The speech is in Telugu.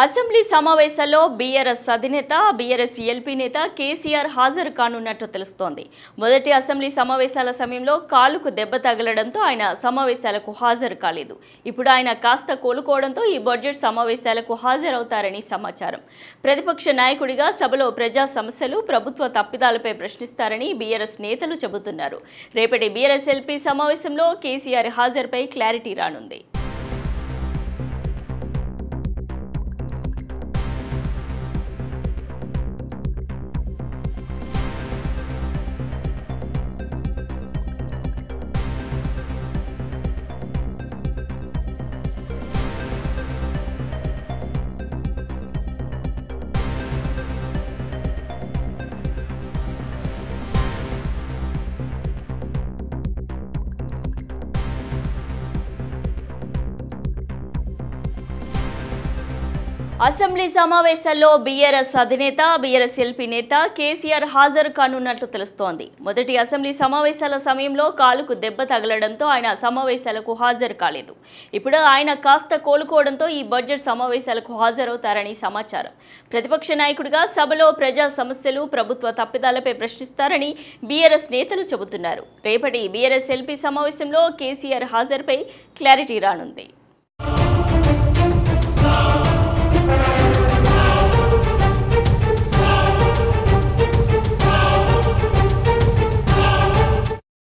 అసెంబ్లీ సమావేశాల్లో బీఆర్ఎస్ అధినేత బీఆర్ఎస్ ఎల్పీ నేత కేసీఆర్ హాజరు కానున్నట్టు తెలుస్తోంది. మొదటి అసెంబ్లీ సమావేశాల సమయంలో కాలుకు దెబ్బ తగలడంతో ఆయన సమావేశాలకు హాజరు కాలేదు. ఇప్పుడు ఆయన కాస్త కోలుకోవడంతో ఈ బడ్జెట్ సమావేశాలకు హాజరవుతారని సమాచారం. ప్రతిపక్ష నాయకుడిగా సభలో ప్రజా సమస్యలు, ప్రభుత్వ తప్పిదాలపై ప్రశ్నిస్తారని బీఆర్ఎస్ నేతలు చెబుతున్నారు. రేపటి బీఆర్ఎస్ ఎల్పీ సమావేశంలో కేసీఆర్ హాజరుపై క్లారిటీ రానుంది. అసెంబ్లీ సమావేశాల్లో బీఆర్ఎస్ అధినేత బీఆర్ఎస్ ఎల్పీ నేత కేసీఆర్ హాజరు కానున్నట్లు తెలుస్తోంది. మొదటి అసెంబ్లీ సమావేశాల సమయంలో కాలుకు దెబ్బ తగలడంతో ఆయన సమావేశాలకు హాజరు కాలేదు. ఇప్పుడు ఆయన కాస్త కోలుకోవడంతో ఈ బడ్జెట్ సమావేశాలకు హాజరవుతారని సమాచారం. ప్రతిపక్ష నాయకుడిగా సభలో ప్రజా సమస్యలు, ప్రభుత్వ తప్పిదాలపై ప్రశ్నిస్తారని బీఆర్ఎస్ నేతలు చెబుతున్నారు. రేపటి బీఆర్ఎస్ ఎల్పీ సమావేశంలో కేసీఆర్ హాజరుపై క్లారిటీ రానుంది.